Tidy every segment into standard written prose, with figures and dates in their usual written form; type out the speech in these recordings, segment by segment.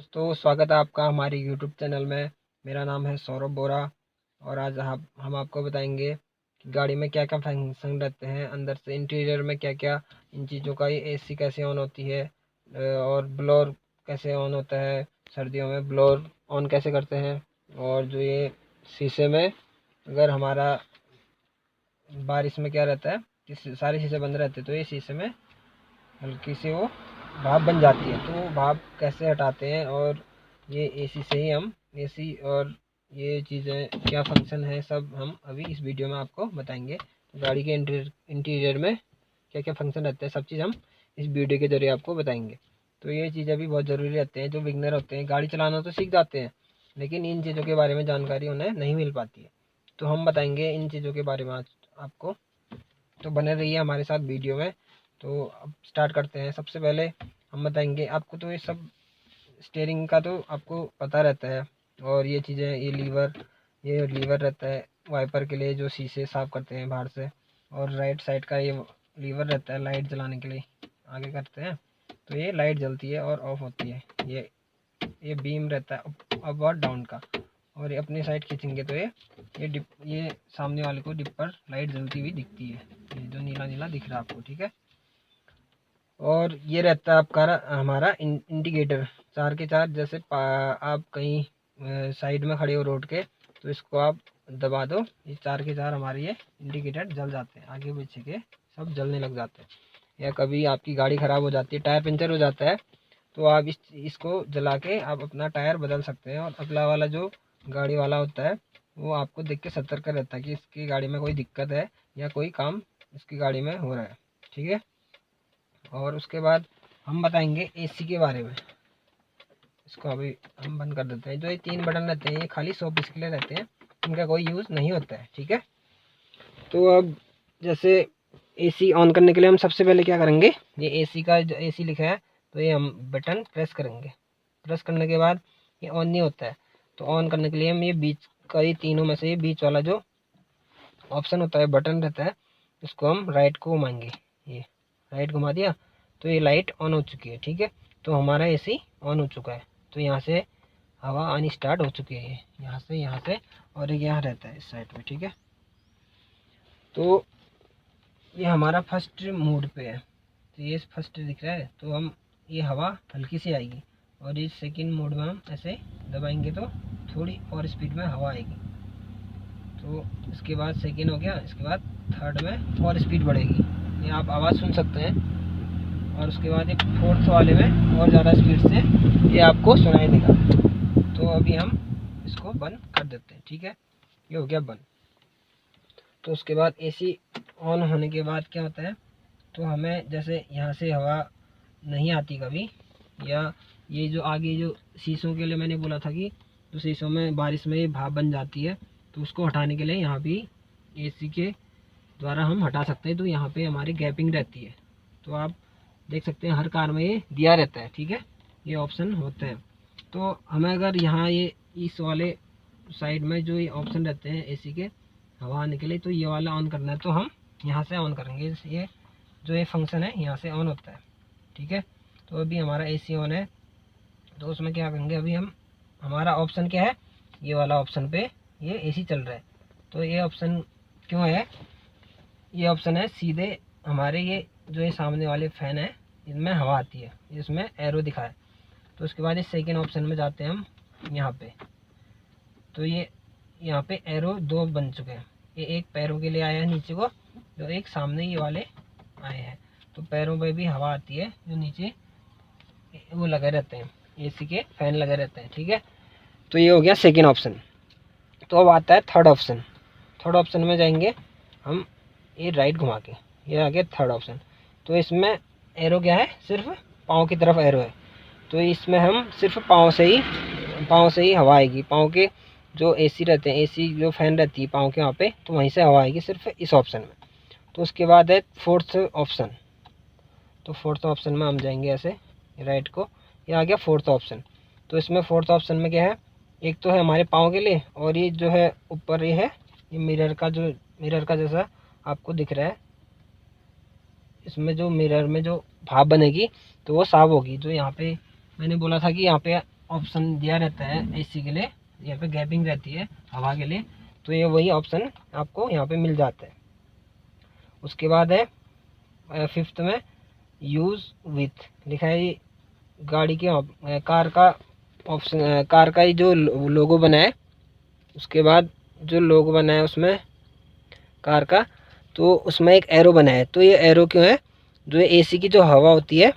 दोस्तों, स्वागत है आपका हमारे यूट्यूब चैनल में। मेरा नाम है सौरभ बोरा और आज हम आपको बताएंगे कि गाड़ी में क्या क्या फंक्शन रहते हैं, अंदर से इंटीरियर में क्या क्या इन चीज़ों का, ये एसी कैसे ऑन होती है और ब्लोअर कैसे ऑन होता है, सर्दियों में ब्लोअर ऑन कैसे करते हैं। और जो ये शीशे में अगर हमारा बारिश में क्या रहता है कि सारे शीशे बंद रहते हैं, तो ये शीशे में हल्की सी वो भाप बन जाती है। तो वो भाप कैसे हटाते हैं और ये एसी से ही हम एसी और ये चीज़ें क्या फंक्शन है, सब हम अभी इस वीडियो में आपको बताएंगे। तो गाड़ी के इंटीरियर में क्या क्या फंक्शन रहते हैं, सब चीज़ हम इस वीडियो के ज़रिए आपको बताएंगे। तो ये चीज़ें भी बहुत ज़रूरी रहते हैं। जो बिगनर होते हैं गाड़ी चलाना तो सीख जाते हैं, लेकिन इन चीज़ों के बारे में जानकारी उन्हें नहीं मिल पाती है। तो हम बताएंगे इन चीज़ों के बारे में आज आपको, तो बने रहिए हमारे साथ वीडियो में। तो अब स्टार्ट करते हैं। सबसे पहले हम बताएंगे आपको, तो ये सब स्टीयरिंग का तो आपको पता रहता है, और ये चीज़ें, ये लीवर रहता है वाइपर के लिए जो शीशे साफ़ करते हैं बाहर से, और राइट साइड का ये लीवर रहता है लाइट जलाने के लिए, आगे करते हैं तो ये लाइट जलती है और ऑफ होती है। ये बीम रहता है अप और डाउन का, और ये अपनी साइड खींचेंगे तो ये सामने वाले को डिपर लाइट जलती हुई दिखती है, ये जो नीला नीला दिख रहा है आपको, ठीक है। और ये रहता है आपका हमारा इंडिकेटर, चार के चार। जैसे आप कहीं साइड में खड़े हो रोड के, तो इसको आप दबा दो, ये चार के चार हमारे ये इंडिकेटर जल जाते हैं, आगे पीछे के सब जलने लग जाते हैं। या कभी आपकी गाड़ी ख़राब हो जाती है, टायर पंचर हो जाता है, तो आप इसको जला के आप अपना टायर बदल सकते हैं। और अगला वाला जो गाड़ी वाला होता है वो आपको देख के सतर्क रहता है कि इसकी गाड़ी में कोई दिक्कत है या कोई काम इसकी गाड़ी में हो रहा है, ठीक है। और उसके बाद हम बताएंगे एसी के बारे में। इसको अभी हम बंद कर देते हैं। जो ये तीन बटन रहते हैं ये खाली 100 पीस के लिए रहते हैं, इनका कोई यूज़ नहीं होता है, ठीक है। तो अब जैसे एसी ऑन करने के लिए हम सबसे पहले क्या करेंगे, ये एसी का जो एसी लिखा है तो ये हम बटन प्रेस करेंगे। प्रेस करने के बाद ये ऑन नहीं होता है, तो ऑन करने के लिए हम ये बीच का, ये तीनों में से ये बीच वाला जो ऑप्शन होता है, बटन रहता है, इसको हम राइट को घुमाएंगे। ये राइट घुमा दिया तो ये लाइट ऑन हो चुकी है, ठीक है। तो हमारा एसी ऑन हो चुका है। तो यहाँ से हवा आनी स्टार्ट हो चुकी है, यहाँ से, और एक यहाँ रहता है इस साइड में, ठीक है। तो ये हमारा फर्स्ट मोड पे है, तो ये फर्स्ट दिख रहा है, तो हम ये हवा हल्की सी आएगी, और इस सेकंड मोड में हम ऐसे दबाएंगे तो थोड़ी और स्पीड में हवा आएगी। तो इसके बाद सेकंड हो गया, इसके बाद थर्ड में और स्पीड बढ़ेगी, ये आप आवाज़ सुन सकते हैं। और उसके बाद एक फोर्थ वाले में और ज़्यादा स्पीड से ये आपको सुनाई देगा। तो अभी हम इसको बंद कर देते हैं, ठीक है। ये हो गया बंद। तो उसके बाद एसी ऑन होने के बाद क्या होता है, तो हमें जैसे यहाँ से हवा नहीं आती कभी, या ये जो आगे जो शीशों के लिए मैंने बोला था कि तो शीशों में बारिश में ये भाप बन जाती है, तो उसको हटाने के लिए यहाँ भी एसी के द्वारा हम हटा सकते हैं। तो यहाँ पे हमारी गैपिंग रहती है, तो आप देख सकते हैं हर कार में ये दिया रहता है, ठीक है, ये ऑप्शन होता है। तो हमें अगर यहाँ ये इस वाले साइड में जो ये ऑप्शन रहते हैं एसी के हवा आने के लिए, तो ये वाला ऑन करना है, तो हम यहाँ से ऑन करेंगे। ये जो ये फंक्शन है यहाँ से ऑन होता है, ठीक है। तो अभी हमारा एसी ऑन है, तो उसमें क्या करेंगे, अभी हम, हमारा ऑप्शन क्या है, ये वाला ऑप्शन पे ये एसी चल रहा है। तो ये ऑप्शन क्यों है, ये ऑप्शन है सीधे हमारे ये जो ये सामने वाले फ़ैन है इनमें हवा आती है, इसमें एरो दिखा है। तो उसके बाद इस सेकेंड ऑप्शन में जाते हैं हम यहाँ पे, तो ये यहाँ पे एरो दो बन चुके हैं। ये एक पैरों के लिए आया है नीचे को, जो एक सामने ये वाले आए हैं। तो पैरों पे भी हवा आती है, जो नीचे वो लगे रहते हैं, एसी के फ़ैन लगे रहते हैं, ठीक है। तो ये हो गया सेकेंड ऑप्शन। तो अब आता है थर्ड ऑप्शन। थर्ड ऑप्शन में जाएंगे हम, ये राइट घुमा के, ये आ गया थर्ड ऑप्शन। तो इसमें एरो क्या है, सिर्फ पाँव की तरफ एरो है। तो इसमें हम सिर्फ पाँव से ही हवा आएगी। पाँव के जो एसी रहते हैं, एसी जो फ़ैन रहती है पाँव के वहाँ पे, तो वहीं से हवा आएगी सिर्फ इस ऑप्शन में। तो उसके बाद है फोर्थ ऑप्शन। तो फोर्थ ऑप्शन में हम जाएंगे ऐसे राइट को, ये आ गया फोर्थ ऑप्शन। तो इसमें फोर्थ ऑप्शन में क्या है, एक तो है हमारे पाँव के लिए, और ये जो है ऊपर ये है, ये मिरर का जैसा आपको दिख रहा है, इसमें जो मिरर में जो भाप बनेगी तो वो साफ होगी। जो यहाँ पे मैंने बोला था कि यहाँ पे ऑप्शन दिया रहता है एसी के लिए, यहाँ पे गैपिंग रहती है हवा के लिए, तो ये वही ऑप्शन आपको यहाँ पे मिल जाता है। उसके बाद है 5th में यूज़ विथ लिखा है, गाड़ी के कार का ऑप्शन, कार का ही जो लोगो बना है, उसके बाद जो लोगो बना है उसमें कार का, तो उसमें एक एरो बना है। तो ये एरो क्यों है, जो एसी की जो हवा होती है,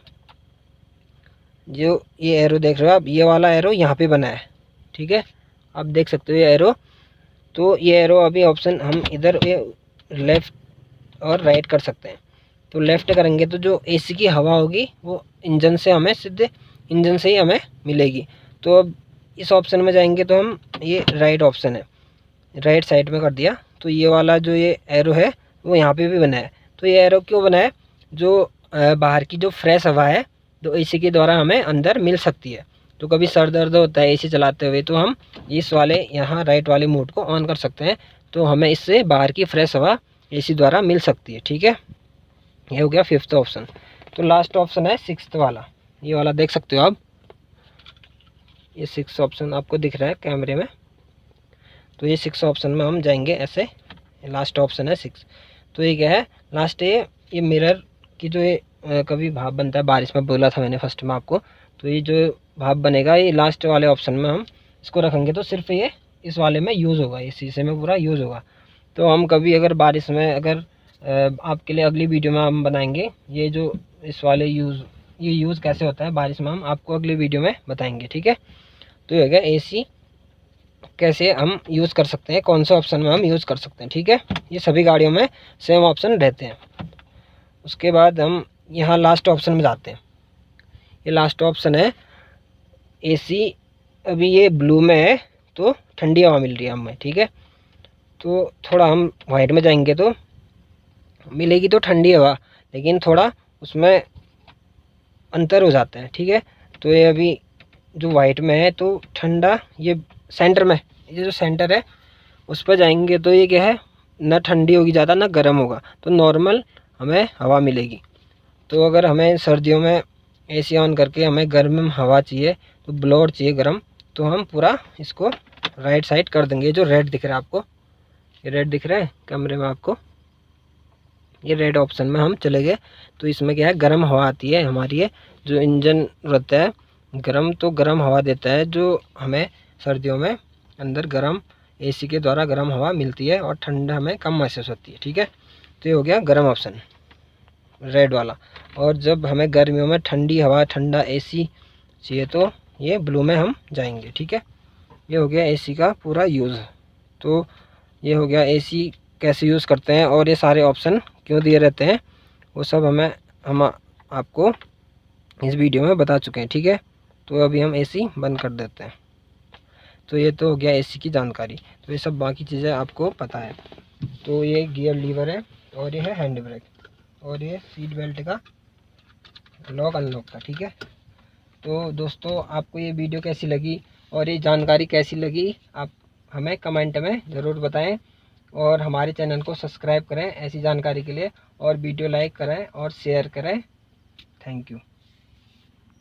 जो ये एरो देख रहे हो आप, ये वाला एरो यहाँ पे बना है, ठीक है, आप देख सकते हो ये एरो। तो ये एरो अभी ऑप्शन हम इधर ये लेफ़्ट और राइट कर सकते हैं। तो लेफ़्ट करेंगे तो जो एसी की हवा होगी वो इंजन से हमें सीधे इंजन से ही हमें मिलेगी। तो अब इस ऑप्शन में जाएंगे तो हम, ये राइट ऑप्शन है, राइट साइड में कर दिया। तो ये वाला जो ये एरो है वो यहाँ पे भी बना है। तो ये एरो क्यों बना है, जो बाहर की जो फ्रेश हवा है जो एसी के द्वारा हमें अंदर मिल सकती है। तो कभी सर दर्द होता है एसी चलाते हुए, तो हम इस वाले यहाँ राइट वाले मोड को ऑन कर सकते हैं, तो हमें इससे बाहर की फ्रेश हवा एसी द्वारा मिल सकती है, ठीक है। ये हो गया 5th ऑप्शन। तो लास्ट ऑप्शन है 6th वाला, ये वाला देख सकते हो आप, ये 6th ऑप्शन आपको दिख रहा है कैमरे में। तो ये 6th ऑप्शन में हम जाएंगे ऐसे, लास्ट ऑप्शन है 6। तो ये क्या है, लास्ट ये मिरर की जो ये कभी भाप बनता है बारिश में, बोला था मैंने फर्स्ट में आपको। तो ये जो भाप बनेगा ये लास्ट वाले ऑप्शन में हम इसको रखेंगे, तो सिर्फ ये इस वाले में यूज़ होगा, इस शीशे में पूरा यूज़ होगा। तो हम कभी अगर बारिश में, अगर आपके लिए अगली वीडियो में हम बनाएंगे ये जो इस वाले ये यूज़ कैसे होता है बारिश में, हम आपको अगली वीडियो में बताएंगे, ठीक है। तो ये हो गया एसी कैसे हम यूज़ कर सकते हैं, कौन से ऑप्शन में हम यूज़ कर सकते हैं, ठीक है। ये सभी गाड़ियों में सेम ऑप्शन रहते हैं। उसके बाद हम यहाँ लास्ट ऑप्शन में जाते हैं। ये लास्ट ऑप्शन है एसी, अभी ये ब्लू में है तो ठंडी हवा मिल रही है हमें, ठीक है। तो थोड़ा हम वाइट में जाएंगे तो मिलेगी तो ठंडी हवा, लेकिन थोड़ा उसमें अंतर हो जाता है, ठीक है। तो ये अभी जो वाइट में है तो ठंडा, ये सेंटर में, ये जो सेंटर है उस पर जाएंगे तो ये क्या है, ना ठंडी होगी ज़्यादा ना गर्म होगा, तो नॉर्मल हमें हवा मिलेगी। तो अगर हमें सर्दियों में एसी ऑन करके हमें गर्म हवा चाहिए, तो ब्लोअर चाहिए गर्म, तो हम पूरा इसको राइट साइड कर देंगे। जो रेड दिख रहा है आपको, ये रेड दिख रहा है कैमरे में आपको, ये रेड ऑप्शन में हम चले गए। तो इसमें क्या है, गर्म हवा आती है हमारी, है जो इंजन रहता है गर्म, तो गर्म हवा देता है, जो हमें सर्दियों में अंदर गर्म एसी के द्वारा गर्म हवा मिलती है और ठंडा हमें कम महसूस होती है, ठीक है। तो ये हो गया गर्म ऑप्शन रेड वाला। और जब हमें गर्मियों में ठंडी हवा, ठंडा एसी चाहिए तो ये ब्लू में हम जाएंगे, ठीक है। ये हो गया एसी का पूरा यूज़। तो ये हो गया एसी कैसे यूज़ करते हैं, और ये सारे ऑप्शन क्यों दिए रहते हैं वो सब हम आपको इस वीडियो में बता चुके हैं, ठीक है। तो अभी हम एसी बंद कर देते हैं। तो ये तो हो गया एसी की जानकारी। तो ये सब बाकी चीज़ें आपको पता है। तो ये गियर लीवर है, और ये है हैंड ब्रेक, और ये सीट बेल्ट का लॉक अनलॉक का, ठीक है। तो दोस्तों आपको ये वीडियो कैसी लगी और ये जानकारी कैसी लगी, आप हमें कमेंट में ज़रूर बताएं, और हमारे चैनल को सब्सक्राइब करें ऐसी जानकारी के लिए, और वीडियो लाइक करें और शेयर करें। Thank you.